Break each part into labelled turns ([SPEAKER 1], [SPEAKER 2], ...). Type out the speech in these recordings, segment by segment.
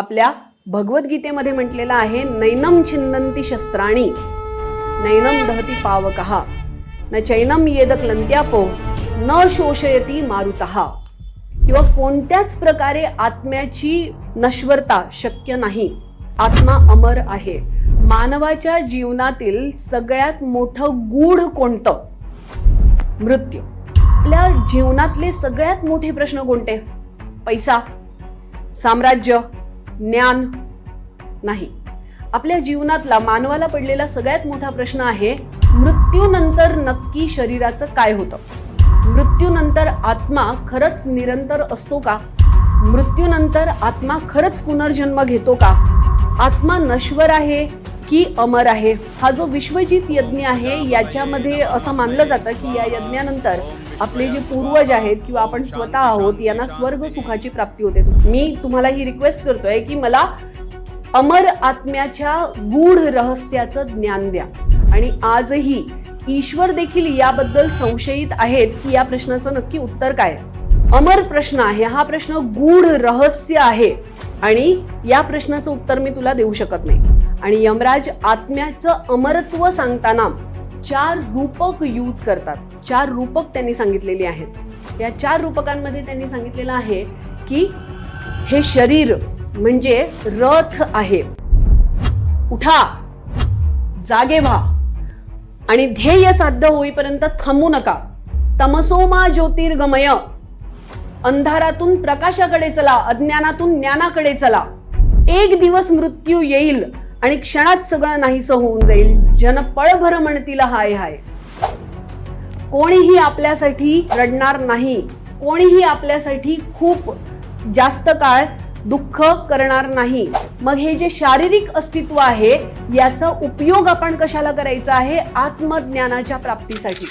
[SPEAKER 1] आपल्या भगवद्गीतेमध्ये म्हटलेलं आहे, नैनम छिन्नन्ति शस्त्राणी नैनम दहती पावकः न चैनम येदक लंत्यापो न शोषयती मारुतः. किंवा कोणत्याच प्रकारे आत्म्याची नश्वरता शक्य नाही. आत्मा अमर आहे. मानवाच्या जीवनातील सगळ्यात मोठं गूढ कोणतं? मृत्यू. आपल्या जीवनातले सगळ्यात मोठे प्रश्न कोणते? पैसा, साम्राज्य, ज्ञान? नाही. आपल्या जीवनातला मानवाला पडलेला सगळ्यात मोठा प्रश्न आहे, मृत्यूनंतर नक्की शरीराचं काय होतं? मृत्यूनंतर आत्मा खरंच निरंतर असतो का? मृत्यूनंतर आत्मा खरंच पुनर्जन्म घेतो का? आत्मा नश्वर आहे की अमर आहे? हा जो विश्वजित यज्ञ आहे, याच्यामध्ये असं मानलं जातं की या यज्ञानंतर आपले जे पूर्वज आहेत किंवा आपण स्वतः आहोत यांना स्वर्ग सुखाची प्राप्ती होते. मी तुम्हाला ही रिक्वेस्ट करतोय की मला अमर आत्म्याच्या गूढ रहस्याचं ज्ञान द्या. आणि आजही ईश्वर देखील याबद्दल संशयित आहेत की या प्रश्नाचं नक्की उत्तर काय? अमर प्रश्न आहे हा. प्रश्न गूढ रहस्य आहे आणि या प्रश्नाचं उत्तर मी तुला देऊ शकत नाही. आणि यमराज आत्म्याचं अमरत्व सांगताना 4 रूपक यूज करतात. 4 रूपक त्यांनी सांगितलेली आहेत. या 4 रूपकांमध्ये त्यांनी सांगितलेलं आहे की हे शरीर म्हणजे रथ आहे. उठा, जागे व्हा आणि ध्येय साध्य होईपर्यंत थांबू नका. तमसोमा ज्योतिर्गमय, अंधारातून प्रकाशाकडे चला, अज्ञानातून ज्ञानाकडे चला. एक दिवस मृत्यू येईल आणि क्षणात सगळं नाहीसं होऊन जाईल. जन पळभर म्हणतील हाय हाय. कोणीही आपल्यासाठी रडणार नाही. कोणीही आपल्यासाठी खूप जास्त काळ दुःख करणार नाही. मग हे जे शारीरिक अस्तित्व आहे याचा उपयोग आपण कशाला करायचा आहे? आत्मज्ञानाच्या प्राप्तीसाठी.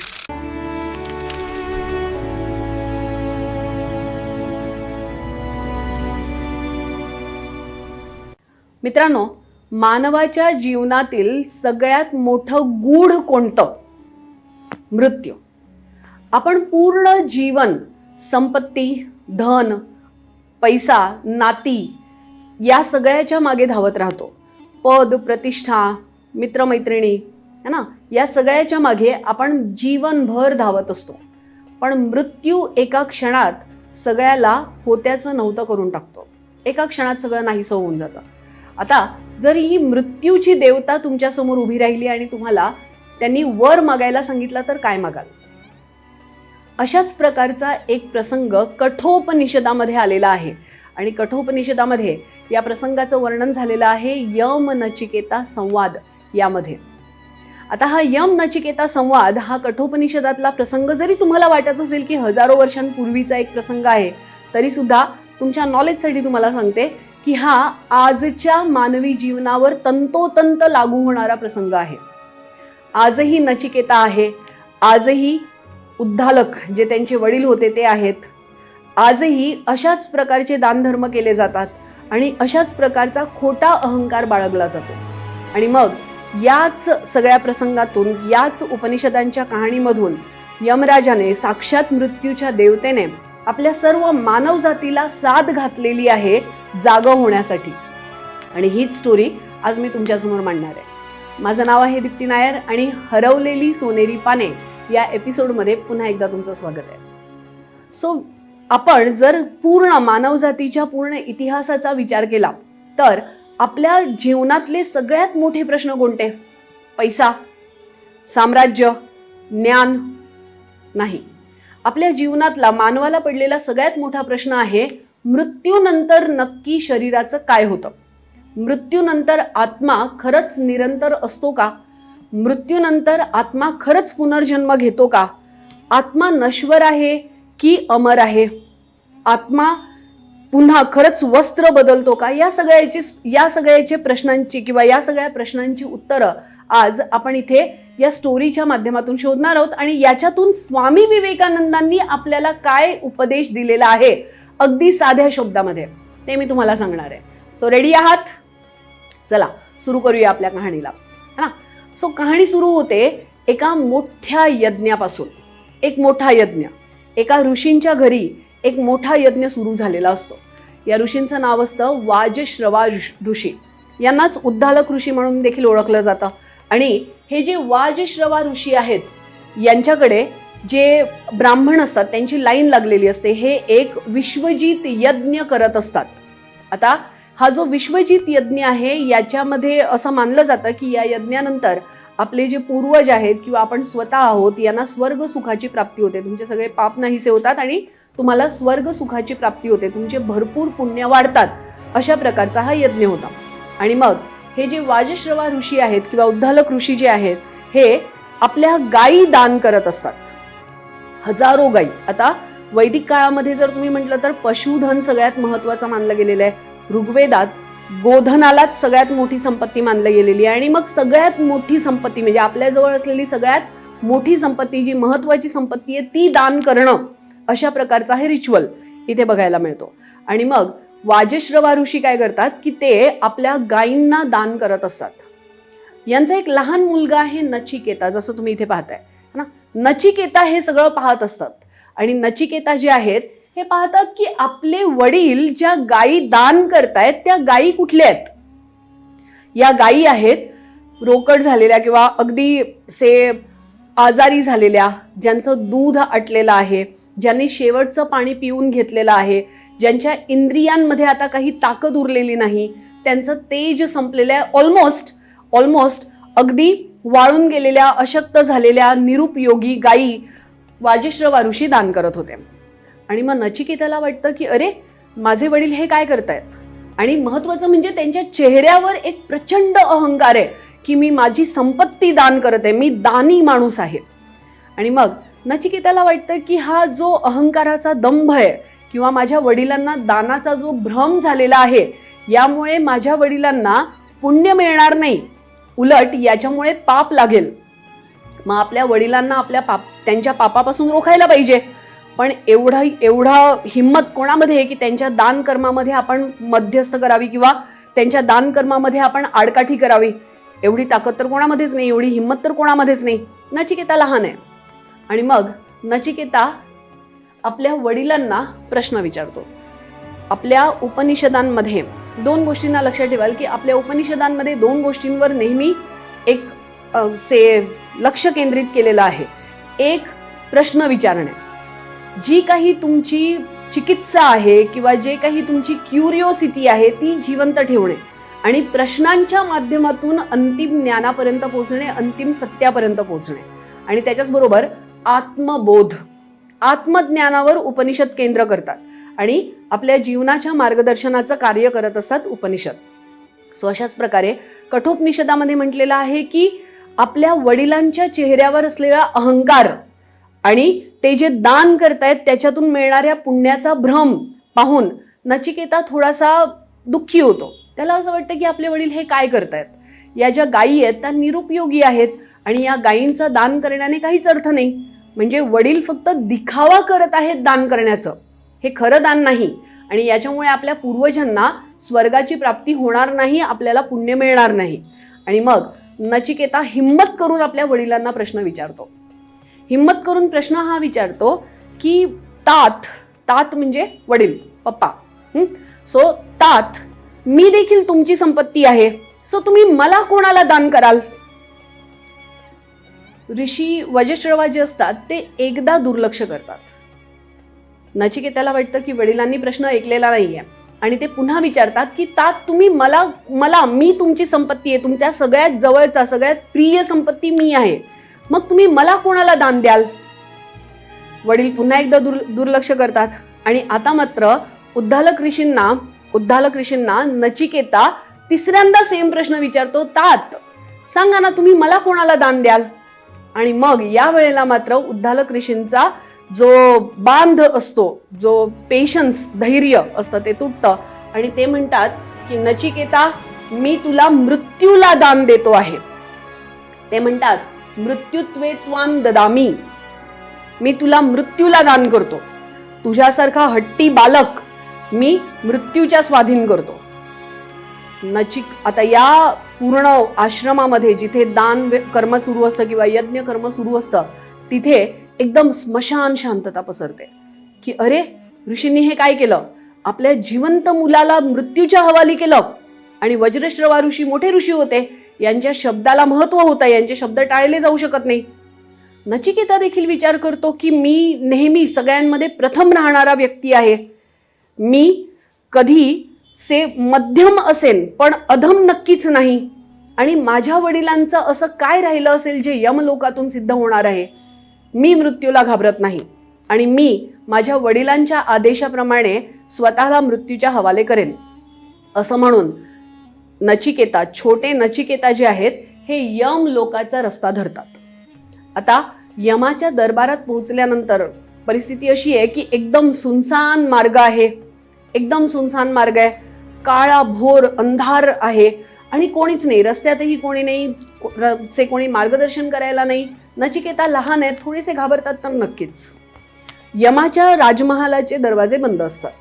[SPEAKER 1] मित्रांनो, मानवाच्या जीवनातील सगळ्यात मोठं गूढ कोणतं? मृत्यू. आपण पूर्ण जीवन संपत्ती, धन, पैसा, नाती या सगळ्याच्या मागे धावत राहतो. पद, प्रतिष्ठा, मित्रमैत्रिणी है ना, या सगळ्याच्या मागे आपण जीवनभर धावत असतो. पण मृत्यू एका क्षणात सगळ्याला होत्याचं नव्हतं करून टाकतो. एका क्षणात सगळं नाहीसं होऊन जातं. आता जर ही मृत्यूची देवता तुमच्या समोर उभी राहिली आणि तुम्हाला त्यांनी वर मागायला सांगितलं तर काय मागाल? अशाच प्रकारचा एक प्रसंग कठोपनिषदामध्ये आलेला आहे. आणि कठोपनिषदामध्ये या प्रसंगाचं वर्णन झालेलं आहे यम नचिकेता संवाद यामध्ये. आता हा यम नचिकेता संवाद हा कठोपनिषदातला प्रसंग जरी तुम्हाला वाटत असेल की हजारो वर्षांपूर्वीचा एक प्रसंग आहे, तरी सुद्धा तुमच्या नॉलेजसाठी तुम्हाला सांगते की हा आजच्या मानवी जीवनावर तंतोतंत लागू होणारा प्रसंग आहे. आजही नचिकेता आहे. आजही उद्धालक जे त्यांचे वडील होते ते आहेत. आजही अशाच प्रकारचे दानधर्म केले जातात आणि अशाच प्रकारचा खोटा अहंकार बाळगला जातो. आणि मग याच सगळ्या प्रसंगातून, याच उपनिषदांच्या कहाणीमधून यमराजाने, साक्षात मृत्यूच्या देवतेने आपल्या सर्व मानव जातीला साथ घातलेली आहे जागं होण्यासाठी. आणि हीच स्टोरी आज मी तुमच्यासमोर मांडणार आहे. माझं नाव आहे दीप्ती नायर आणि हरवलेली सोनेरी पाने या एपिसोडमध्ये पुन्हा एकदा तुमचं स्वागत आहे. सो आपण जर पूर्ण मानवजातीच्या पूर्ण इतिहासाचा विचार केला तर आपल्या जीवनातले सगळ्यात मोठे प्रश्न कोणते? पैसा, साम्राज्य, ज्ञान? नाही. आपल्या जीवनातला मानवाला पडलेला सगळ्यात मोठा प्रश्न आहे, मृत्यूनंतर नक्की शरीराचं काय होतं? मृत्यूनंतर आत्मा खरंच निरंतर असतो का? मृत्यूनंतर आत्मा खरंच पुनर्जन्म घेतो का? आत्मा नश्वर आहे की अमर आहे? आत्मा पुन्हा खरंच वस्त्र बदलतो का? या सगळ्याचे प्रश्नांची किंवा या सगळ्या प्रश्नांची उत्तरं आज आपण इथे या स्टोरीच्या माध्यमातून शोधणार आहोत. आणि याच्यातून स्वामी विवेकानंदांनी आपल्याला काय उपदेश दिलेला आहे अगदी साध्या शब्दामध्ये ते मी तुम्हाला सांगणार आहे. सो रेडी आहात? चला सुरू करूया आपल्या कहाणीला, है ना. सो कहाणी सुरू होते एका मोठ्या यज्ञापासून. एक मोठा यज्ञ, एका ऋषींच्या घरी एक मोठा यज्ञ सुरू झालेला असतो. या ऋषींचं नाव असतं वाजश्रवा ऋषी. यांनाच उद्दालक ऋषी म्हणून देखील ओळखलं जातं. आणि हे जे वाजश्रवा ऋषी आहेत, यांच्याकडे जे ब्राह्मण असतात त्यांची लाईन लागलेली असते. हे एक विश्वजित यज्ञ करत असतात. आता हा जो विश्वजित यज्ञ आहे, याच्यामध्ये असं मानलं जातं की या यज्ञानंतर आपले जे पूर्वज आहेत किंवा आपण स्वतः आहोत, यांना स्वर्ग सुखाची प्राप्ती होते. तुमचे सगळे पाप नाहीसे होतात आणि तुम्हाला स्वर्ग सुखाची प्राप्ती होते. तुमचे भरपूर पुण्य वाढतात. अशा प्रकारचा हा यज्ञ होता. आणि मग हे जे वाजश्रवा ऋषी आहेत किंवा उद्दालक ऋषी जे आहेत, हे आपल्या गायी दान करत असतात. हजारो गायी. आता वैदिक काळामध्ये जर तुम्ही म्हटलं तर पशुधन सगळ्यात महत्वाचं मानलं गेलेलं आहे. ऋग्वेदात गोधनालाच सगळ्यात मोठी संपत्ती मानली गेलेली आहे. आणि मग सगळ्यात मोठी संपत्ती म्हणजे आपल्याजवळ असलेली सगळ्यात मोठी संपत्ती, जी महत्वाची संपत्ती आहे, ती दान करणं, अशा प्रकारचा हे रिच्युअल इथे बघायला मिळतो. आणि मग वाजश्रवा ऋषी काय करतात की ते आपल्या गायींना दान करत असतात. यांचा एक लहान मुलगा आहे नचिकेता, जसं तुम्ही इथे पाहताय ना. नचिकेता हे सगळं पाहत असतात. आणि नचिकेता जे आहेत हे पाहतात की आपले वडील ज्या गायी दान करतायत त्या गायी कुठल्या आहेत. या गायी आहेत रोकड झालेल्या किंवा अगदी आजारी झालेल्या, ज्यांचं दूध आटलेलं आहे, ज्यांनी शेवटचं पाणी पिऊन घेतलेलं आहे, ज्यांच्या इंद्रियांमध्ये आता काही ताकद उरलेली नाही, त्यांचं तेज संपलेलं आहे, ऑलमोस्ट अगदी वाळून गेलेल्या, अशक्त झालेल्या निरुपयोगी गायी वाजश्रवा ऋषी दान करत होते. आणि मग नचिकेताला वाटतं की अरे, माझे वडील हे काय करतायत. आणि महत्वाचं म्हणजे त्यांच्या चेहऱ्यावर एक प्रचंड अहंकार आहे की मी माझी संपत्ती दान करत आहे, मी दानी माणूस आहे. आणि मग नचिकेताला वाटतं की हा जो अहंकाराचा दंभ आहे किंवा माझ्या वडिलांना दानाचा जो भ्रम झालेला आहे, यामुळे माझ्या वडिलांना पुण्य मिळणार नाही, उलट याच्यामुळे पाप लागेल. मग आपल्या वडिलांना त्यांच्या पापापासून रोखायला पाहिजे. पण एवढा हिम्मत कोणामध्ये आहे की त्यांच्या दान कर्मामध्ये आपण मध्यस्थ करावी किंवा त्यांच्या दान कर्मामध्ये आपण आडकाठी करावी. एवढी ताकद तर कोणामध्येच नाही, एवढी हिम्मत तर कोणामध्येच नाही. नचिकेता लहान आहे. आणि मग नचिकेता आपल्या वडिलांना प्रश्न विचारतो. आपल्या उपनिषदांमध्ये दोन गोष्टींना लक्षात ठेवाल की आपल्या उपनिषदांमध्ये दोन गोष्टींवर नेहमी एक लक्ष केंद्रित केलेलं आहे. एक, प्रश्न विचारणे. जी काही तुमची चिकित्सा आहे किंवा जे काही तुमची क्युरिओसिटी आहे ती जिवंत ठेवणे आणि प्रश्नांच्या माध्यमातून अंतिम ज्ञानापर्यंत पोहोचणे, अंतिम सत्यापर्यंत पोहोचणे. आणि त्याच्याचबरोबर आत्मबोध, आत्मज्ञानावर उपनिषद केंद्र करतात आणि आपल्या जीवनाच्या मार्गदर्शनाचं कार्य करत असतात उपनिषद. सो अशाच प्रकारे कठोपनिषदामध्ये म्हटलेलं आहे की आपल्या वडिलांच्या चेहऱ्यावर असलेला अहंकार आणि ते जे दान करतायत त्याच्यातून मिळणाऱ्या पुण्याचा भ्रम पाहून नचिकेता थोडासा दुःखी होतो. त्याला असं वाटतं की आपले वडील हे काय करतायत. या ज्या गायी आहेत त्या निरुपयोगी आहेत आणि या गायींचं दान करण्याने काहीच अर्थ नाही. म्हणजे वडील फक्त दिखावा करत आहेत दान करण्याचं, हे खरं दान नाही. आणि याच्यामुळे आपल्या पूर्वजांना स्वर्गाची प्राप्ती होणार नाही, आपल्याला पुण्य मिळणार नाही. आणि मग नचिकेता हिम्मत करून आपल्या वडिलांना प्रश्न विचारतो. हिम्मत करून प्रश्न हा विचारतो की तात म्हणजे वडील, पप्पा. सो तात, मी देखील तुमची संपत्ती आहे, सो तुम्ही मला कोणाला दान कराल. ऋषी वजश्रवा जे असतात ते एकदा दुर्लक्ष करतात. नचिकेताला वाटतं की वडिलांनी प्रश्न ऐकलेला नाहीये आणि ते पुन्हा विचारतात की तात, तुम्ही मी तुमची संपत्ती आहे, तुमच्या सगळ्यात जवळचा, सगळ्यात प्रिय संपत्ती मी आहे, मग तुम्ही मला कोणाला दान द्याल. वडील पुन्हा एकदा दुर्लक्ष करतात. आणि आता मात्र उद्दालक ऋषींना नचिकेता तिसऱ्यांदा सेम प्रश्न विचारतो. तात, सांगा ना, तुम्ही मला कोणाला दान द्याल. आणि मग या वेळेला मात्र उद्दालक ऋषींचा जो बांध असतो, जो पेशन्स, धैर्य असतं, ते तुटतं आणि ते म्हणतात की नचिकेता, मी तुला मृत्यूला दान देतो आहे. ते म्हणतात, मृत्युत्वे त्वां ददामी, मी तुला मृत्यूला दान करतो. तुझ्यासारखा हट्टी बालक मी मृत्यूच्या स्वाधीन करतो. आता या पूर्ण आश्रमामध्ये जिथे दान कर्म सुरू असतं किंवा यज्ञ कर्म सुरू असतं, तिथे एकदम स्मशान शांतता पसरते की अरे, ऋषींनी हे काय केलं. आपल्या जिवंत मुलाला मृत्यूच्या हवाली केलं आणि वज्रश्रवा ऋषी मोठे ऋषी होते, यांच्या शब्दाला महत्व होतं, यांचे शब्द टाळले जाऊ शकत नाही. नचिकेता देखील विचार करतो की मी नेहमी सगळ्यांमध्ये प्रथम राहणारा व्यक्ती आहे, मी कधी से मध्यम असेल पण अधम नक्कीच नाही, आणि माझ्या वडिलांचं असं काय राहिलं असेल जे यमलोकातून सिद्ध होणार आहे. मी मृत्यूला घाबरत नाही आणि मी माझ्या वडिलांच्या आदेशाप्रमाणे स्वतःला मृत्यूच्या हवाले करेन. असं म्हणून नचिकेता, छोटे नचिकेता जे आहेत, हे यम लोकाचा रस्ता धरतात. आता यमाच्या दरबारात पोहोचल्यानंतर परिस्थिती अशी आहे की एकदम सुनसान मार्ग आहे, एकदम सुनसान मार्ग आहे, काळा भोर अंधार आहे आणि कोणीच नाही, रस्त्यातही कोणी नाही, कोणी मार्गदर्शन करायला नाही. नचिकेता लहान आहेत, थोडेसे घाबरतात तर नक्कीच. यमाच्या राजमहालाचे दरवाजे बंद असतात.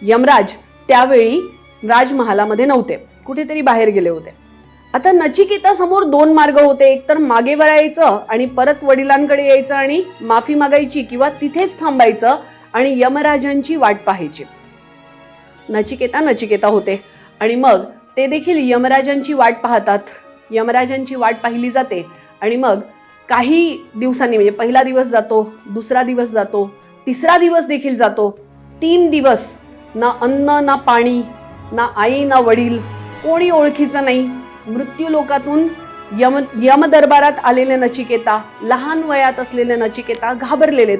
[SPEAKER 1] यमराज त्यावेळी राजमहालामध्ये नव्हते, कुठेतरी बाहेर गेले होते. आता नचिकेता समोर दोन मार्ग होते, एक तर मागे वळायचं आणि परत वडिलांकडे यायचं आणि माफी मागायची, किंवा तिथेच थांबायचं आणि यमराजांची वाट पाहायची. नचिकेता होते आणि मग ते देखील यमराजांची वाट पाहतात. यमराजांची वाट पाहिली जाते आणि मग काही दिवसांनी, म्हणजे पहिला दिवस जातो, दुसरा दिवस जातो, तिसरा दिवस देखील जातो. 3 दिवस ना अन्न ना पाणी, ना आई ना वडील, कोणी ओळखीचं नाही. मृत्यू लोकातून यम दरबारात आलेले नचिकेता, लहान वयात असलेले नचिकेता, घाबरलेले,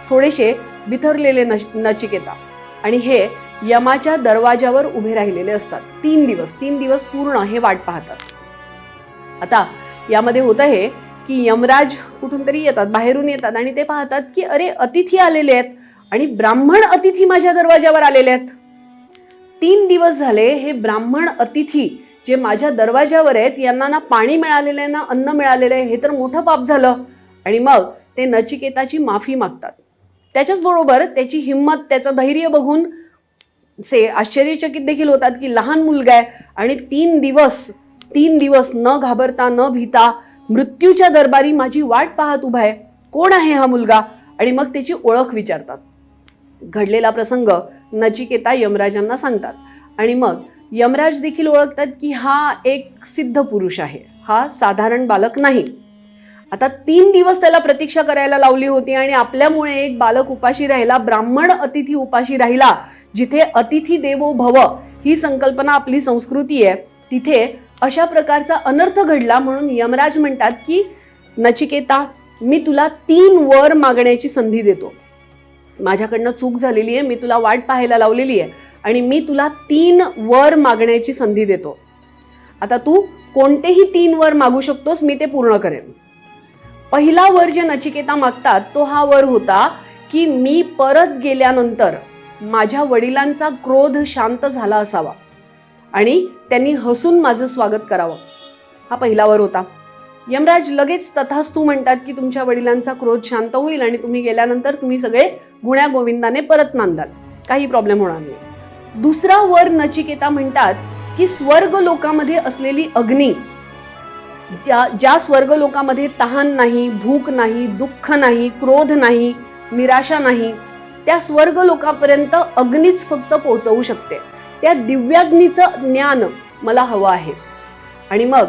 [SPEAKER 1] थोडेसे बिथरलेले नचिकेता, आणि हे यमाच्या दरवाजावर उभे राहिलेले असतात. 3 दिवस पूर्ण हे वाट पाहतात. आता यामध्ये होतं हे की यमराज कुठून तरी येतात, बाहेरून येतात आणि ते पाहतात की अरे अतिथी आलेले आहेत आणि ब्राह्मण अतिथी माझ्या दरवाजावर आलेले आहेत. 3 दिवस झाले हे ब्राह्मण अतिथी जे माझ्या दरवाजावर आहेत, यांना ना पाणी मिळालेलं आहे ना अन्न मिळालेलं आहे, हे तर मोठं पाप झालं. आणि मग ते नचिकेताची माफी मागतात. त्याच्याच बरोबर त्याची हिंमत, त्याचं धैर्य बघून आश्चर्यचकित देखील होतात की लहान मुलगा आहे आणि 3 दिवस न घाबरता न भीता मृत्यूच्या दरबारी माझी वाट पाहत उभा आहे, कोण आहे हा मुलगा, आणि मग त्याची ओळख विचारतात. घडलेला प्रसंग नचिकेता यमराजांना सांगतात आणि मग यमराज देखील ओळखतात की हा एक सिद्ध पुरुष आहे, हा साधारण बालक नाही. आता 3 दिवस त्याला प्रतीक्षा करायला लावली होती आणि आपल्यामुळे एक बालक उपाशी राहिला, ब्राह्मण अतिथी उपाशी राहिला. जिथे अतिथी देवो भव ही संकल्पना आपली संस्कृती आहे, तिथे अशा प्रकारचा अनर्थ घडला. म्हणून यमराज म्हणतात की नचिकेता, मी तुला 3 वर मागण्याची संधी देतो. माझ्याकडनं चूक झालेली आहे, मी तुला वाट पाहायला लावलेली आहे आणि मी तुला 3 वर मागण्याची संधी देतो. आता तू कोणतेही 3 वर मागू शकतोस, मी ते पूर्ण करेन. पहिला वर जे नचिकेता मागतात तो हा वर होता की मी परत गेल्यानंतर माझ्या वडिलांचा क्रोध शांत झाला असावा आणि त्यांनी हसून माझं स्वागत करावं. हा पहिला वर होता. यमराज लगेच तथास्तु म्हणतात की तुमच्या वडिलांचा क्रोध शांत होईल आणि तुम्ही गेल्यानंतर तुम्ही सगळे गुण्या गोविंदाने परत नांदाल, काही प्रॉब्लेम होणार नाही. दुसरा वर नचिकेता म्हणतात की स्वर्ग लोकामध्ये असलेली अग्नी, ज्या स्वर्ग लोकामध्ये तहान नाही, भूक नाही, दुःख नाही, क्रोध नाही, निराशा नाही, त्या स्वर्ग लोकापर्यंत अग्नीच फक्त पोहोचवू शकते. त्या दिव्याग्नीचं ज्ञान मला हवं आहे. आणि मग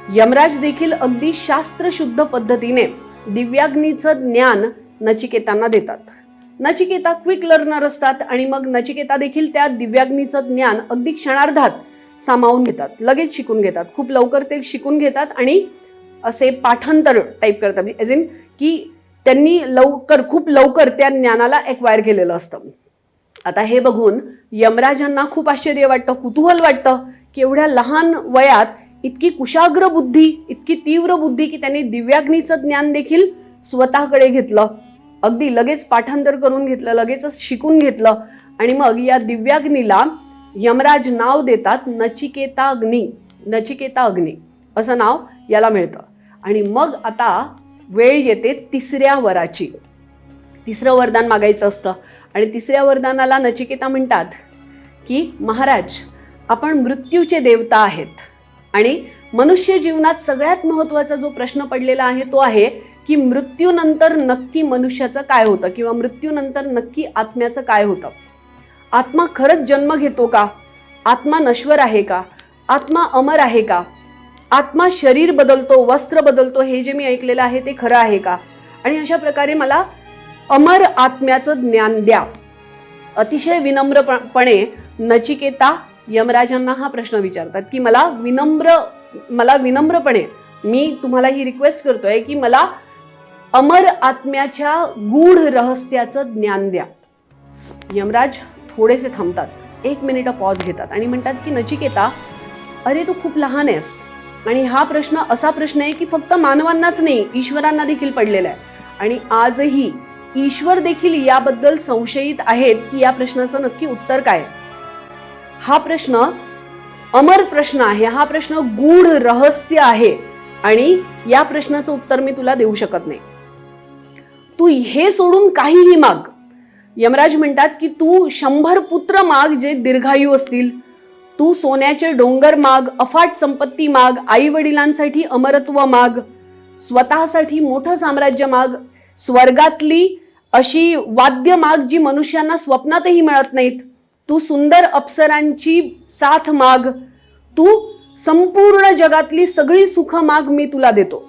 [SPEAKER 1] यमराज देखील अगदी शास्त्रशुद्ध पद्धतीने दिव्याग्नीचं ज्ञान नचिकेतांना देतात. नचिकेता क्विक लर्नर असतात आणि मग नचिकेता देखील त्या दिव्याग्नीचं ज्ञान अगदी क्षणार्धात सामावून घेतात, लगेच शिकून घेतात. खूप लवकर ते शिकून घेतात आणि असे पाठांतर टाईप करतात, एज इन की त्यांनी खूप लवकर त्या ज्ञानाला एक्वायर केलेलं असतं. आता हे बघून यमराजांना खूप आश्चर्य वाटतं, कुतूहल वाटतं की एवढ्या लहान वयात इतकी कुशाग्र बुद्धी, इतकी तीव्र बुद्धी की त्यांनी दिव्याग्नीचं ज्ञान देखील स्वतःकडे घेतलं, अगदी लगेच पाठांतर करून घेतलं, लगेचच शिकून घेतलं. आणि मग या दिव्याग्नीला यमराज नाव देतात नचिकेता अग्नी असं नाव याला मिळतं. आणि मग आता वेळ येते तिसऱ्या वराची. तिसरं वरदान मागायचं असतं आणि तिसऱ्या वरदानाला नचिकेता म्हणतात की महाराज, आपण मृत्यूचे देवता आहेत आणि मनुष्य जीवनात सगळ्यात महत्त्वाचा जो प्रश्न पडलेला आहे तो आहे की मृत्यूनंतर नक्की मनुष्याचं काय होतं किंवा मृत्यूनंतर नक्की आत्म्याचं काय होतं. आत्मा खरंच जन्म घेतो का? आत्मा नश्वर आहे का? आत्मा अमर आहे का? आत्मा शरीर बदलतो, वस्त्र बदलतो, हे जे मी ऐकलेलं आहे ते खरं आहे का? आणि अशा प्रकारे मला अमर आत्म्याचं ज्ञान द्या. अतिशय विनम्रपणे नचिकेता यमराजांना हा प्रश्न विचारतात की मला विनम्रपणे मी तुम्हाला ही रिक्वेस्ट करतोय की मला अमर आत्म्याच्या गूढ रहस्याचं ज्ञान द्या. यमराज थोडेसे थांबतात, 1 मिनिट पॉज घेतात आणि म्हणतात की नचिकेता, अरे तू खूप लहान आहेस आणि हा प्रश्न असा प्रश्न आहे की फक्त मानवांनाच नाही, ईश्वरांना देखील पडलेला आहे. आणि आजही ईश्वर देखील याबद्दल संशयित आहेत की या प्रश्नाचं नक्की उत्तर काय. हा प्रश्न अमर प्रश्न आहे, हा प्रश्न गूढ रहस्य आहे आणि या प्रश्नाचं उत्तर मी तुला देऊ शकत नाही. तू हे सोडून काहीही माग. यमराज म्हणतात की तू 100 पुत्र माग जे दीर्घायू असतील, तू सोन्याचे डोंगर माग, अफाट संपत्ती माग, आई वडिलांसाठी अमरत्व माग, स्वतःसाठी मोठं साम्राज्य माग, स्वर्गातली अशी वाद्य माग जी मनुष्यांना स्वप्नातही मिळत नाहीत, तू सुंदर अप्सरांची साथ माग, तू संपूर्ण जगातली सगळी सुख माग, मी तुला देतो.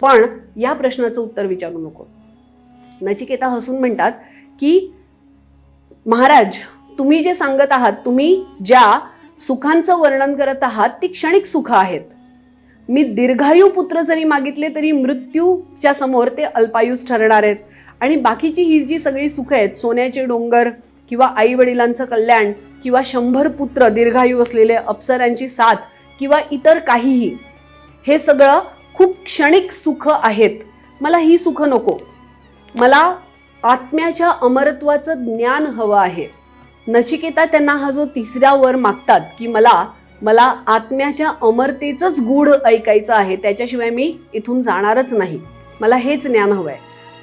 [SPEAKER 1] पण या प्रश्नाचं उत्तर विचारू नको. नचिकेता हसून म्हणतात की महाराज, तुम्ही जे सांगत आहात, तुम्ही ज्या सुखांचं वर्णन करत आहात ती क्षणिक सुख आहेत. मी दीर्घायू पुत्र जरी मागितले तरी मृत्यूच्या समोर ते अल्पायुष ठरणार आहेत. आणि बाकीची ही जी सगळी सुख आहेत, सोन्याचे डोंगर किंवा आई वडिलांचं कल्याण किंवा 100 पुत्र दीर्घायू असलेले, अप्सरांची साथ किंवा इतर काहीही, हे सगळं खूप क्षणिक सुख आहेत. मला ही सुख नको. मला आत्म्याच्या अमरत्वाचं ज्ञान हवं आहे. नचिकेता त्यांना हा जो तिसरा वर मागतात की मला आत्म्याच्या अमरतेचंच गूढ ऐकायचं आहे, त्याच्याशिवाय मी इथून जाणारच नाही, मला हेच ज्ञान हवंय.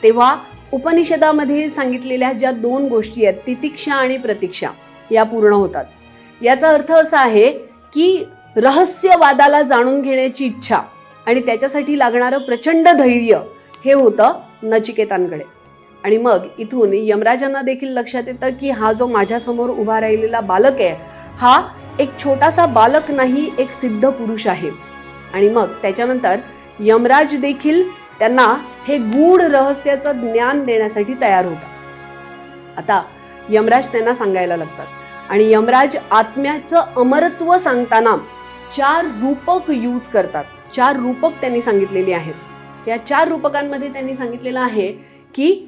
[SPEAKER 1] तेव्हा उपनिषदामध्ये सांगितलेल्या ज्या 2 गोष्टी आहेत, तितिक्षा आणि प्रतीक्षा, या पूर्ण होतात. याचा अर्थ असा आहे की रहस्यवादाला जाणून घेण्याची इच्छा आणि त्याच्यासाठी लागणारं प्रचंड धैर्य हे होतं नचिकेतांकडे. आणि मग इथून यमराजांना देखील लक्षात येतं की हा जो माझ्यासमोर उभा राहिलेला बालक आहे, हा एक छोटासा बालक नाही, एक सिद्ध पुरुष आहे. आणि मग त्याच्यानंतर यमराज देखील त्यांना हे गूढ रहस्याचं ज्ञान देण्यासाठी तयार होतात. आता यमराज त्यांना सांगायला लागतात आणि यमराज आत्म्याचं अमरत्व सांगताना 4 रूपक यूज करतात. 4 रूपक त्यांनी सांगितलेली आहेत. या 4 रूपकांमध्ये त्यांनी सांगितलेलं आहे की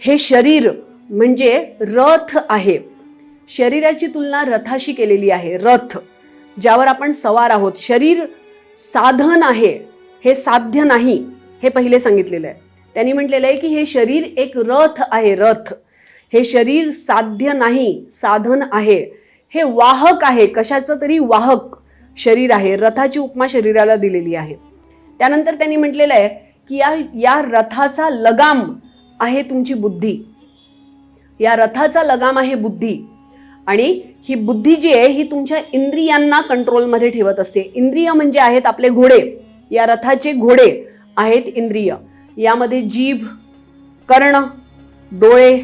[SPEAKER 1] हे शरीर म्हणजे रथ आहे. शरीराची तुलना रथाशी केलेली आहे. रथ ज्यावर आपण सवार आहोत. शरीर साधन आहे, हे साध्य नाही, हे पहिले सांगितलेलं आहे. त्यांनी म्हटलेलं आहे की हे शरीर एक रथ आहे. रथ हे शरीर साध्य नाही, साधन आहे. हे वाहक आहे, कशाचं तरी वाहक शरीर आहे. रथाची उपमा शरीराला दिलेली आहे. त्यानंतर त्यांनी म्हटलेलं आहे की या रथाचा लगाम आहे तुमची बुद्धी. या रथाचा लगाम आहे बुद्धी. आणि ही बुद्धी जी आहे ही तुमच्या इंद्रियांना कंट्रोलमध्ये ठेवत असते. इंद्रिय म्हणजे आहेत आपले घोडे. या रथाचे घोडे आहेत इंद्रिय. यामध्ये जीभ, कर्ण, डोळे,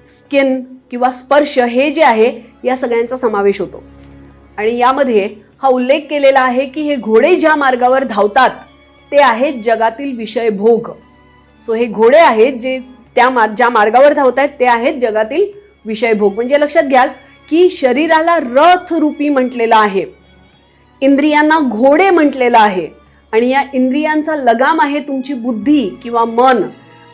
[SPEAKER 1] स्किन किंवा स्पर्श हे जे आहे या सगळ्यांचा समावेश होतो. आणि यामध्ये हा उल्लेख केलेला आहे की हे घोडे ज्या मार्गावर धावतात ते आहेत जगातील विषय भोग. सो हे घोडे आहेत जे ज्या मार्गावर धावत आहेत ते आहेत जगातील विषय भोग. म्हणजे लक्षात घ्याल की शरीराला रथ रूपी म्हटलेलं आहे, इंद्रियांना घोडे म्हटलेलं आहे आणि या इंद्रियांचा लगाम आहे तुमची बुद्धी किंवा मन.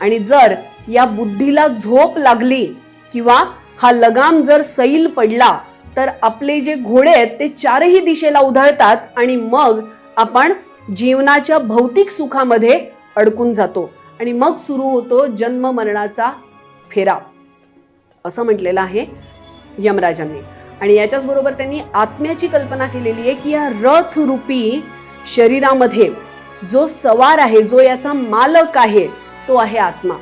[SPEAKER 1] आणि जर या बुद्धीला झोप लागली किंवा हा लगाम जर सैल पडला तर आपले जे घोडे आहेत ते 4ही दिशेला उधळतात आणि मग आपण जीवनाच्या भौतिक सुखामध्ये अडकून जातो आणि मग सुरू होतो जन्म मरणाचा फेरा, असं म्हटलेलं आहे यमराजांनी. आणि याच्याच बरोबर त्यांनी आत्म्याची कल्पना केलेली आहे की या रथ रूपी शरीरामध्ये जो सवार आहे, जो याचा मालक आहे, तो आहे आत्मा.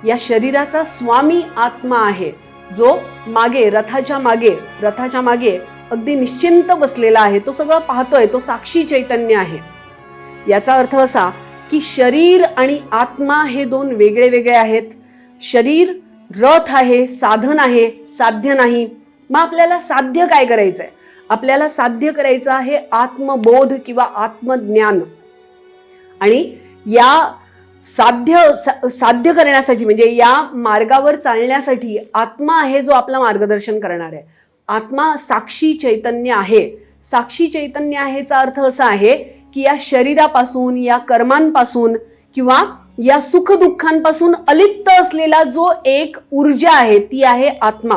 [SPEAKER 1] या शरीराचा स्वामी आत्मा आहे, जो मागे रथाच्या मागे अगदी निश्चिंत बसलेला आहे. तो सगळं पाहतोय, तो साक्षी चैतन्य आहे. याचा अर्थ असा की शरीर आणि आत्मा हे 2 वेगळे वेगळे आहेत. शरीर रथ आहे, साधन आहे, साध्य नाही. मग आपल्याला साध्य काय करायचंय? आपल्याला साध्य करायचं आहे आत्मबोध किंवा आत्मज्ञान. आणि या साध्य करण्यासाठी, म्हणजे या मार्गावर चालण्यासाठी आत्मा आहे जो आपला मार्गदर्शन करणार आहे. आत्मा साक्षी चैतन्य आहे. साक्षी चैतन्य आहेचा अर्थ असा आहे की या शरीरापासून, या कर्मांपासून किंवा या सुखदुःखांपासून अलिप्त असलेला जो एक ऊर्जा आहे ती आहे आत्मा.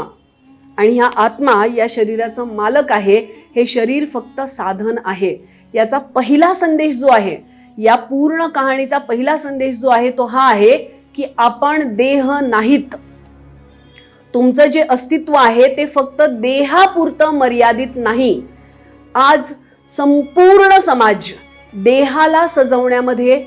[SPEAKER 1] आणि हा आत्मा या शरीराचा मालक आहे. हे शरीर फक्त साधन आहे. याचा पहिला संदेश जो आहे, या पूर्ण कहाणीचा पहिला संदेश जो आहे तो हा आहे की आपण देह नाहीत. तुमचं जे अस्तित्व आहे ते फक्त देहापुरतं मर्यादित नाही. आज संपूर्ण समाज देहाला सजवण्यामध्ये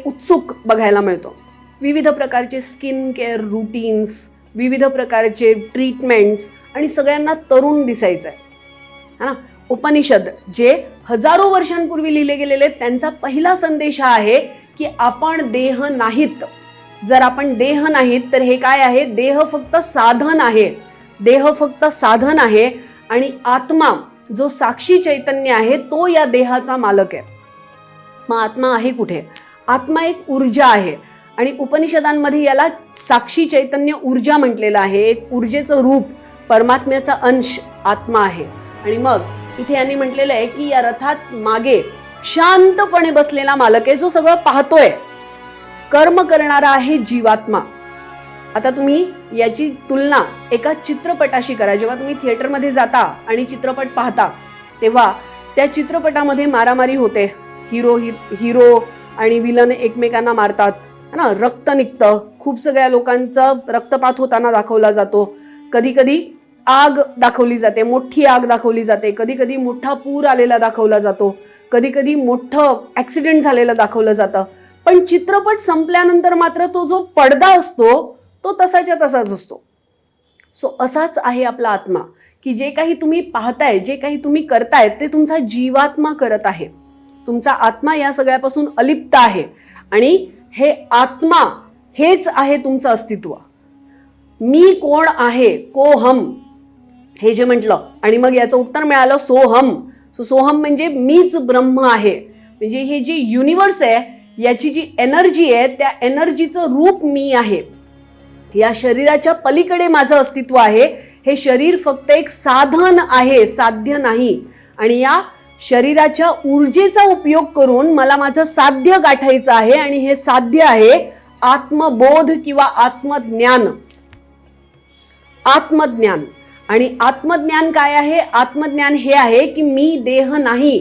[SPEAKER 1] उत्सुक बघायला मिळतो. विविध प्रकारचे स्किन केअर रूटीन्स, विविध प्रकारचे ट्रीटमेंट्स, आणि सगळ्यांना तरुण दिसायचं आहे ना. उपनिषद जे हजारो वर्षांपूर्वी लिहिले गेलेले, त्यांचा पहिला संदेश हा आहे की आपण देह नाहीत. जर आपण देह नाहीत तर हे काय आहे? देह फक्त साधन आहे. देह फक्त साधन आहे. आणि आत्मा जो साक्षी चैतन्य आहे तो या देहाचा मालक आहे. मग आत्मा आहे कुठे? आत्मा एक ऊर्जा आहे. आणि उपनिषदांमध्ये याला साक्षी चैतन्य ऊर्जा म्हटलेलं आहे. एक ऊर्जेचं रूप, परमात्म्याचा अंश आत्मा आहे. आणि मग इथे यांनी म्हटलेलं आहे की या रथात मागे शांतपणे बसलेला मालक आहे जो सगळं पाहतोय. कर्म करणारा आहे जीवात्मा. आता तुम्ही याची तुलना एका चित्रपटाशी करा. जेव्हा तुम्ही थिएटरमध्ये जाता आणि चित्रपट पाहता तेव्हा त्या चित्रपटामध्ये मारामारी होते. हिरो आणि विलन एकमेकांना मारतात ना, रक्त निघतं, खूप सगळ्या लोकांचा रक्तपात होताना दाखवला जातो. कधी कधी आग दाखवली जाते, मोठी आग दाखवली जाते. कधी कधी मोठा पूर आलेला दाखवला जातो. कधी कधी मोठं ऍक्सिडेंट झालेलं दाखवलं जातं. पण चित्रपट संपल्यानंतर मात्र तो जो पडदा असतो तो तसाच्या तसाच असतो. सो असाच आहे आपला आत्मा, की जे काही तुम्ही पाहताय, जे काही तुम्ही करताय ते तुमचा जीवात्मा करत आहे. तुमचा आत्मा या सगळ्यापासून अलिप्त आहे. आणि हे आत्मा हेच आहे तुमचं अस्तित्व. मी कोण आहे? कोहम, हे जे म्हटलं. आणि मग याचं उत्तर मिळालं सोहम. सोहम म्हणजे मीच ब्रह्म आहे. म्हणजे हे जे युनिवर्स आहे याची जी एनर्जी आहे त्या एनर्जीचं रूप मी आहे. या शरीराच्या पलीकडे माझं अस्तित्व आहे. हे शरीर फक्त एक साधन आहे, साध्य नाही. आणि या शरीराच्या ऊर्जेचा उपयोग करून मला माझं साध्य गाठायचं आहे. आणि हे साध्य आहे आत्मबोध किंवा आत्मज्ञान. आत्मज्ञान. आणि आत्मज्ञान काय आहे? आत्मज्ञान हे आहे की मी देह नाही.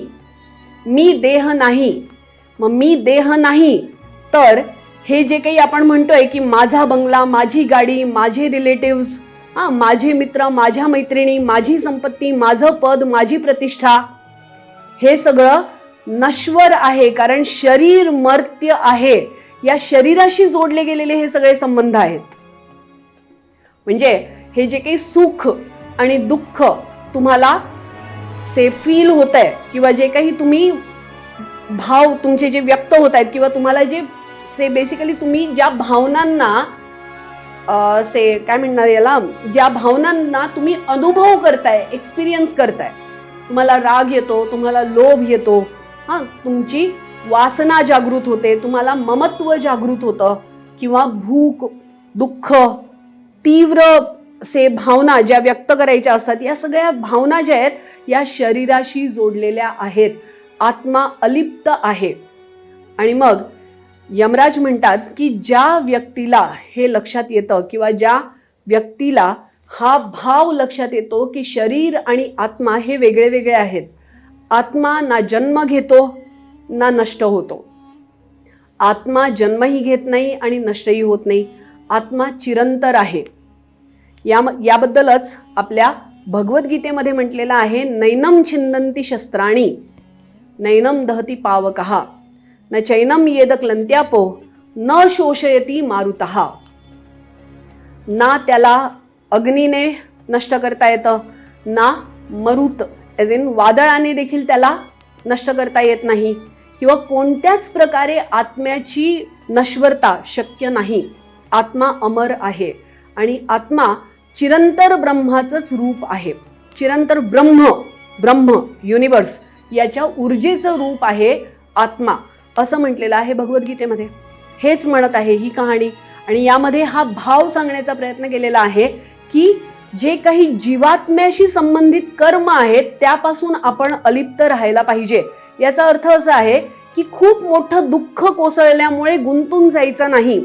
[SPEAKER 1] मी देह नाही. मग मी देह नाही तर हे जे काही आपण म्हणतोय की माझा बंगला, माझी गाडी, माझे रिलेटिव्स, माझे मित्र, माझ्या मैत्रिणी, माझी संपत्ती, माझं पद, माझी प्रतिष्ठा, हे सगळं नश्वर आहे. कारण शरीर मर्त्य आहे. या शरीराशी जोडले गेलेले हे सगळे संबंध आहेत. म्हणजे हे जे काही सुख आणि दुःख तुम्हाला फील होत आहे किंवा जे काही तुम्ही भाव तुमचे जे व्यक्त होत आहेत किंवा तुम्हाला जे बेसिकली तुम्ही ज्या भावनांना काय म्हणणार याला, ज्या भावनांना तुम्ही अनुभव करताय, एक्सपिरियन्स करताय, तुम्हाला राग येतो, तुम्हाला लोभ येतो, तुमची वासना जागृत होते, तुम्हाला ममत्व जागृत होतं, किंवा भूक, दुःख, तीव्र भावना ज्या व्यक्त करायच्या असतात, या सगळ्या भावना ज्या आहेत या शरीराशी जोडलेल्या आहेत. आत्मा अलिप्त आहे. आणि मग यमराज म्हणतात की ज्या व्यक्तीला हे लक्षात येतं किंवा ज्या व्यक्तीला हा भाव लक्षात येतो की शरीर आणि आत्मा हे वेगळे वेगळे आहेत. आत्मा ना जन्म घेतो ना नष्ट होतो. आत्मा जन्मही घेत नाही आणि नष्टही होत नाही. आत्मा चिरंतर आहे. याबद्दलच आपल्या भगवद्गीतेमध्ये म्हटलेलं आहे, नैनम छिंदन्ति शस्त्राणी नैनम दहती पावकः न चैनम येद क्लंत्यापो न शोषयती मारुतः. ना त्याला अग्नीने नष्ट करता येतं, ना मरुत एज इन वादळाने देखील त्याला नष्ट करता येत नाही, किंवा कोणत्याच प्रकारे आत्म्याची नश्वरता शक्य नाही. आत्मा अमर आहे. आणि आत्मा चिरंतर ब्रह्माचंच रूप आहे. चिरंतर ब्रह्म युनिवर्स याच्या ऊर्जेचं रूप आहे आत्मा, असं म्हटलेलं आहे भगवद्गीतेमध्ये. हेच म्हणत आहे ही कहाणी. आणि यामध्ये हा भाव सांगण्याचा प्रयत्न केलेला आहे की जे काही जीवात्म्याशी संबंधित कर्म आहेत त्यापासून आपण अलिप्त राहायला पाहिजे. याचा अर्थ असा आहे की खूप मोठं दुःख कोसळल्यामुळे गुंतून जायचं नाही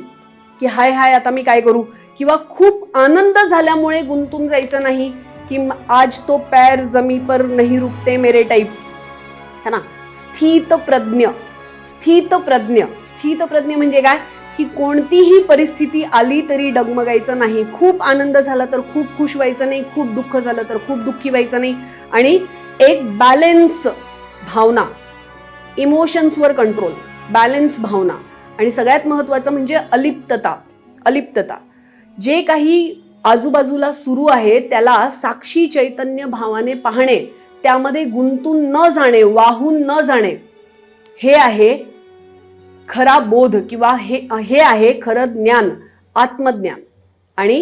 [SPEAKER 1] की हाय हाय आता मी काय करू, किंवा खूप आनंद झाल्यामुळे गुंतून जायचं नाही की आज तो पैर जमी पर नहीं रुकते मेरे टाइप, है ना. स्थित प्रज्ञ म्हणजे काय की कोणतीही परिस्थिती आली तरी डगमगायचं नाही. खूप आनंद झाला तर खूप खुश व्हायचं नाही, खूप दुःख झालं तर खूप दुःखी व्हायचं नाही. आणि एक बॅलन्स भावना, इमोशन्सवर कंट्रोल, बॅलन्स भावना. आणि सगळ्यात महत्वाचं म्हणजे अलिप्तता. जे काही आजूबाजूला सुरू आहे त्याला साक्षी चैतन्य भावाने पाहणे, त्यामध्ये गुंतून न जाणे, वाहून न जाणे, हे आहे खरा बोध किंवा हे आहे खरं ज्ञान, आत्मज्ञान. आणि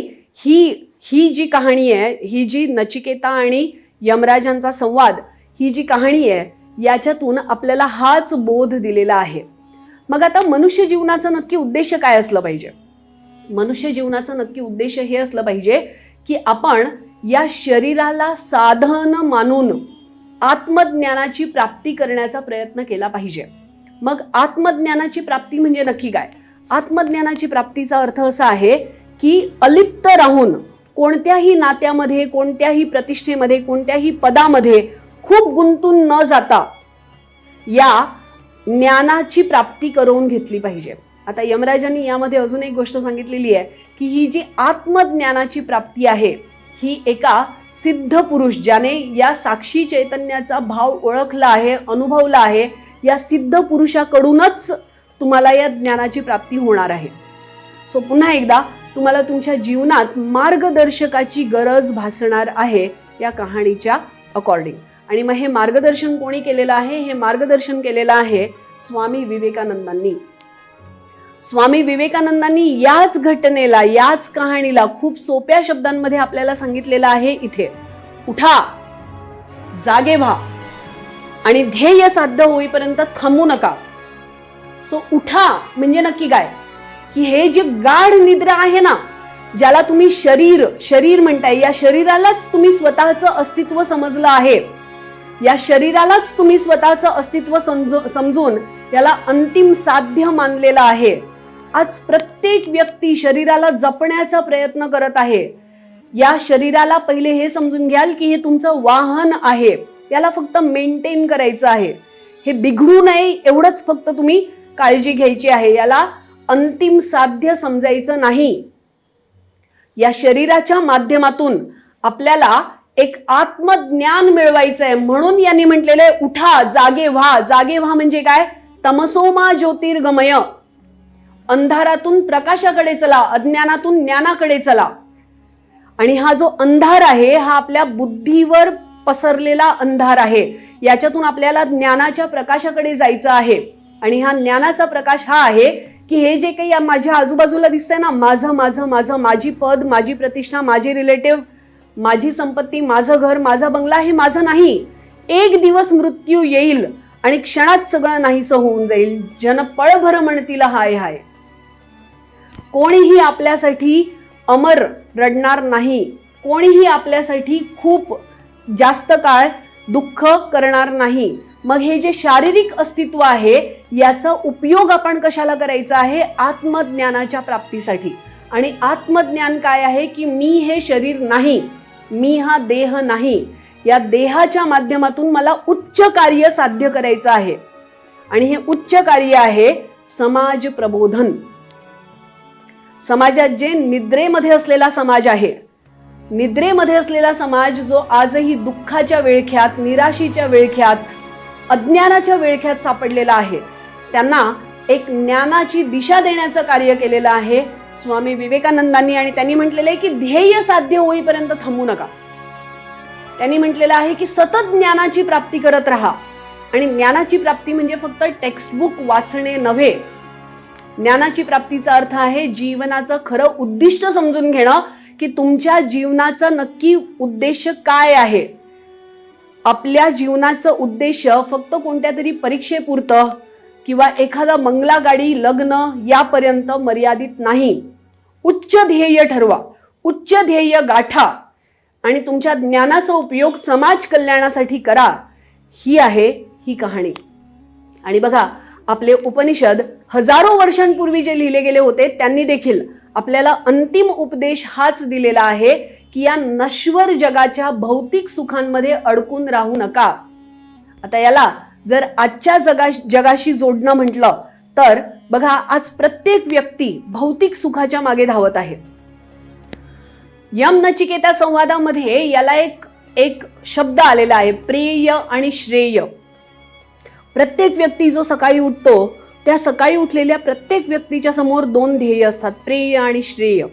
[SPEAKER 1] ही जी कहाणी आहे, ही जी नचिकेता आणि यमराजांचा संवाद, ही जी कहाणी आहे याच्यातून आपल्याला हाच बोध दिलेला आहे. मग आता मनुष्य जीवनाचं नक्की उद्देश काय असलं पाहिजे? मनुष्य जीवनाचं नक्की उद्देश हे असलं पाहिजे की आपण या शरीराला साधन मानून आत्मज्ञानाची प्राप्ती करण्याचा प्रयत्न केला पाहिजे. मग आत्मज्ञानाची प्राप्ती म्हणजे नक्की काय? आत्मज्ञानाची प्राप्तीचा अर्थ असा आहे की अलिप्त राहून कोणत्याही नात्यामध्ये, कोणत्याही प्रतिष्ठेमध्ये, कोणत्याही पदामध्ये खूप गुंतून न जाता या ज्ञानाची प्राप्ती करून घेतली पाहिजे. आता यमराजांनी यामध्ये अजून एक गोष्ट सांगितलेली आहे की ही जी आत्मज्ञानाची प्राप्ती आहे ही एका सिद्ध पुरुष, ज्याने या साक्षी चैतन्याचा भाव ओळखला आहे, अनुभवला आहे, या सिद्ध पुरुषाकडूनच तुम्हाला या ज्ञानाची प्राप्ती होणार आहे. सो पुन्हा एकदा तुम्हाला तुमच्या जीवनात मार्गदर्शकाची गरज भासणार आहे या कहाणीच्या अकॉर्डिंग. आणि मग हे मार्गदर्शन कोणी केलेलं आहे? हे मार्गदर्शन केलेलं आहे स्वामी विवेकानंदांनी. स्वामी विवेकानंदांनी याच घटनेला, याच कहाणीला खूप सोप्या शब्दांमध्ये आपल्याला सांगितलेलं आहे. इथे उठा, जागे व्हा आणि ध्येय साध्य होईपर्यंत थांबू नका. सो उठा म्हणजे नक्की काय की हे जे गाढ निद्रा आहे ना, ज्याला तुम्ही शरीर म्हणताय, या शरीरालाच तुम्ही स्वतःचं अस्तित्व समजलं आहे, या शरीरालाच तुम्ही स्वतःचं अस्तित्व समजून याला अंतिम साध्य मानलेलं आहे. आज प्रत्येक व्यक्ती शरीराला जपण्याचा प्रयत्न करत आहे. या शरीराला पहिले हे समजून घ्याल की हे तुमचं वाहन आहे, याला फक्त मेंटेन करायचं आहे, हे बिघडू नये एवढंच फक्त तुम्ही काळजी घ्यायची आहे. याला अंतिम साध्य समजायचं नाही. या शरीराच्या माध्यमातून आपल्याला एक आत्मज्ञान मिळवायचं आहे. म्हणून यांनी म्हटलेलं आहे उठा, जागे व्हा. जागे व्हा म्हणजे काय? तमसोमा ज्योतिर्गमय, अंधारातून प्रकाशाकडे चला, अज्ञानातून ज्ञानाकडे चला. आणि हा जो अंधार आहे हा आपल्या बुद्धीवर पसरलेला अंधार आहे. याच्यातून आपल्याला ज्ञानाच्या प्रकाशाकडे जायचं आहे. आणि हा ज्ञानाचा प्रकाश हा आहे की हे जे काही माझ्या आजूबाजूला दिसतंय ना, माझं, माझी पद, माझी प्रतिष्ठा, माझे रिलेटिव्ह, माझी संपत्ती, माझं घर, माझा बंगला, हे माझं नाही. एक दिवस मृत्यू येईल आणि क्षणात सगळं नाहीसं होऊन जाईल. जन पळभर म्हणतील हाय हाय. कोणीही आपल्यासाठी अमर रडणार नाही, कोणीही आपल्यासाठी खूप जास्त काळ दुःख करणार नाही. मग हे जे शारीरिक अस्तित्व आहे याचा उपयोग आपण कशाला करायचा आहे? आत्मज्ञानाच्या प्राप्तीसाठी. आणि आत्मज्ञान काय आहे की मी हे शरीर नाही, मी हा देह नाही. या देहाच्या माध्यमातून मला उच्च कार्य साध्य करायचं आहे. आणि हे उच्च कार्य आहे समाज प्रबोधन. समाजात जे निद्रेमध्ये असलेला समाज आहे, निद्रेमध्ये असलेला समाज जो आजही दुःखाच्या विळख्यात, निराशीच्या विळख्यात, अज्ञानाच्या विळख्यात सापडलेला आहे, त्यांना एक ज्ञानाची दिशा देण्याचं कार्य केलेलं आहे स्वामी विवेकानंदांनी. आणि त्यांनी म्हटलेलं आहे की ध्येय साध्य होईपर्यंत थांबू नका. त्यांनी म्हटलेलं आहे की सतत ज्ञानाची प्राप्ती करत राहा. आणि ज्ञानाची प्राप्ती म्हणजे फक्त टेक्स्टबुक वाचणे नव्हे. ज्ञानाची प्राप्तीचा अर्थ आहे जीवनाचं खरं उद्दिष्ट समजून घेणं की तुमच्या जीवनाचा नक्की उद्देश काय आहे. आपल्या जीवनाचं उद्देश फक्त कोणत्या तरी परीक्षेपुरतं किंवा एखादा बंगला गाडी लग्न यापर्यंत मर्यादित नाही. उच्च ध्येय ठरवा, उच्च ध्येय गाठा आणि तुमच्या ज्ञानाचा उपयोग समाज कल्याणासाठी करा. ही आहे ही कहाणी. आणि बघा, आपले उपनिषद हजारो वर्षांपूर्वी जे लिहिले गेले होते त्यांनी देखील आपल्याला अंतिम उपदेश हाच दिलेला आहे की या नश्वर जगाच्या भौतिक सुखांमध्ये अडकून राहू नका. आता याला जर आजच्या जगाशी जोडणं म्हटलं तर बघा, आज प्रत्येक व्यक्ती भौतिक सुखाच्या मागे धावत आहे. यम नचिकेता संवादामध्ये याला एक शब्द आलेला आहे, प्रेय आणि श्रेय. प्रत्येक व्यक्ती जो सकाळी उठतो त्या सकाळी उठलेल्या प्रत्येक व्यक्तीच्या समोर दोन ध्येय असतात, प्रेय आणि श्रेय.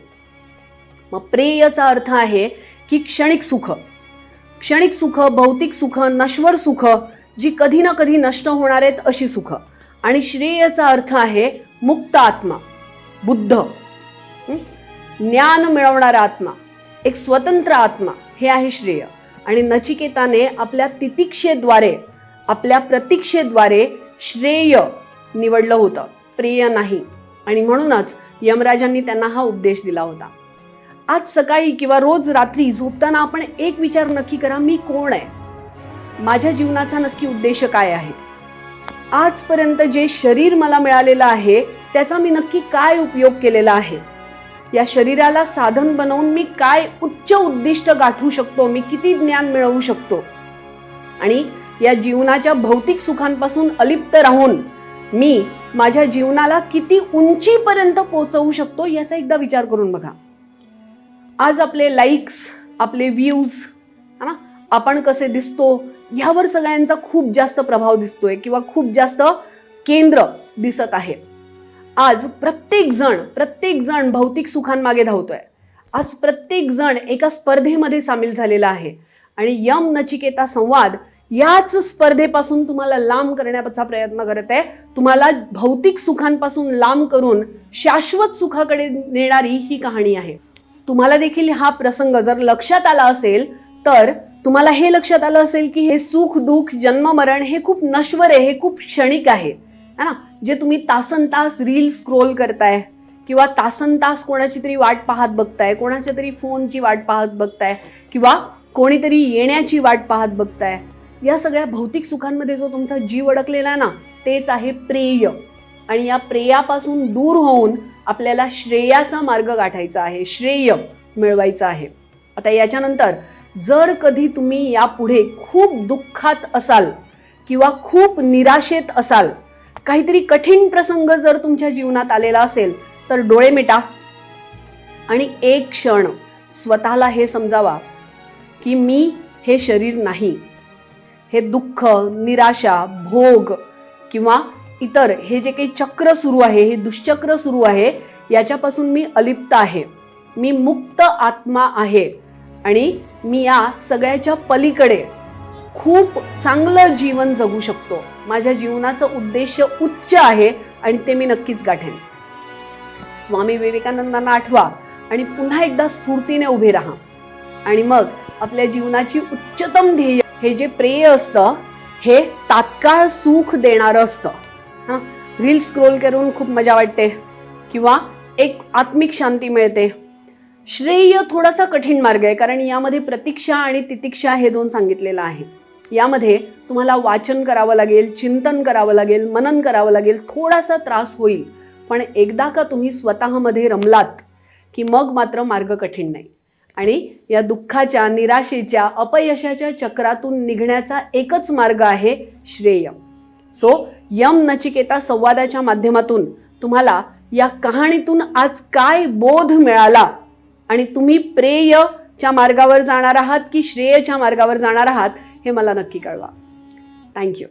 [SPEAKER 1] मग प्रेयचा अर्थ आहे की क्षणिक सुख, क्षणिक सुख, भौतिक सुख, नश्वर सुख, जी कधी ना कधी नष्ट होणार आहेत अशी सुख. आणि श्रेयचा अर्थ आहे मुक्त आत्मा, बुद्ध, ज्ञान मिळवणारा आत्मा, एक स्वतंत्र आत्मा, हे आहे श्रेय. आणि नचिकेताने आपल्या तितिक्षेद्वारे, आपल्या प्रतीक्षेद्वारे श्रेय निवडलं होतं, प्रेय नाही. आणि म्हणूनच यमराजांनी त्यांना हा उपदेश दिला होता. आज सकाळी किंवा रोज रात्री झोपताना आपण एक विचार नक्की करा, मी कोण आहे, माझ्या जीवनाचा नक्की उद्देश काय आहे, आजपर्यंत जे शरीर मला मिळालेलं आहे त्याचा मी नक्की काय उपयोग केलेला आहे, या शरीराला साधन बनवून मी काय उच्च उद्दिष्ट गाठू शकतो, मी किती ज्ञान मिळवू शकतो, आणि या जीवनाच्या भौतिक सुखांपासून अलिप्त राहून मी माझ्या जीवनाला किती उंचीपर्यंत पोहोचवू शकतो याचा एकदा विचार करून बघा. आज आपले लाईक्स, आपले व्ह्यूज, आपण कसे दिसतो ह्यावर सगळ्यांचा खूप जास्त प्रभाव दिसतोय किंवा खूप जास्त केंद्र दिसत आहे. आज प्रत्येक जण भौतिक सुखांमागे धावतोय. आज प्रत्येक जण एका स्पर्धेमध्ये सामील झालेला आहे. आणि यम नचिकेता संवाद याच स्पर्धेपासून तुम्हाला लांब करण्याचा प्रयत्न करत आहे. तुम्हाला भौतिक सुखांपासून लांब करून शाश्वत सुखाकडे नेणारी ही कहाणी आहे. तुम्हाला देखील हा प्रसंग जर लक्षात आला असेल तर तुम्हाला हे लक्षात आलं असेल की हे सुख दुःख जन्म मरण हे खूप नश्वर आहे, हे खूप क्षणिक आहे ना. जे तुम्ही तासन तास रील स्क्रोल करताय किंवा तासन तास कोणाची तरी वाट पाहत बघताय, कोणाच्या तरी फोनची वाट पाहत बघताय किंवा कोणीतरी येण्याची वाट पाहत बघताय, या सगळ्या भौतिक सुखांमध्ये जो तुमचा जीव अडकलेला ना तेच आहे प्रेय. आणि या प्रेयापासून दूर होऊन आपल्याला श्रेयाचा मार्ग गाठायचा आहे, श्रेय मिळवायचं आहे. आता याच्यानंतर जर कधी तुम्ही यापुढे खूप दुःखात असाल किंवा खूप निराशेत असाल, काहीतरी कठीण प्रसंग जर तुमच्या जीवनात आलेला असेल तर डोळे मिटा आणि एक क्षण स्वतःला हे समजावा की मी हे शरीर नाही. हे दुःख, निराशा, भोग किंवा इतर हे जे काही चक्र सुरू आहे, हे दुष्चक्र सुरू आहे, याच्यापासून मी अलिप्त आहे, मी मुक्त आत्मा आहे आणि मी या सगळ्याच्या पलीकडे खूप चांगलं जीवन जगू शकतो. माझ्या जीवनाचं उद्देश उच्च आहे आणि ते मी नक्कीच गाठेन. स्वामी विवेकानंदांना आठवा आणि पुन्हा एकदा स्फूर्तीने उभे राहा. आणि मग आपल्या जीवनाची उच्चतम ध्येय, हे जे प्रेय असतं हे तात्काळ सुख देणारं असतं. रील स्क्रोल करून खूप मजा वाटते किंवा एक आत्मिक शांती मिळते. श्रेय थोडासा कठीण मार्ग आहे, कारण यामध्ये प्रतीक्षा आणि तितिक्षा हे दोन सांगितलेलं आहे. यामध्ये तुम्हाला वाचन करावं लागेल, चिंतन करावं लागेल, मनन करावं लागेल, थोडासा त्रास होईल. पण एकदा का तुम्ही स्वतःमध्ये रमलात की मग मात्र मार्ग कठीण नाही. आणि या दुःखाच्या, निराशेच्या, अपयशाच्या चक्रातून निघण्याचा एकच मार्ग आहे श्रेय. सो यम नचिकेता संवादाच्या माध्यमातून तुम्हाला या कहाणीतून आज काय बोध मिळाला आणि तुम्ही प्रेयच्या मार्गावर जाणार आहात की श्रेयच्या मार्गावर जाणार आहात हे मला नक्की कळवा. थँक्यू.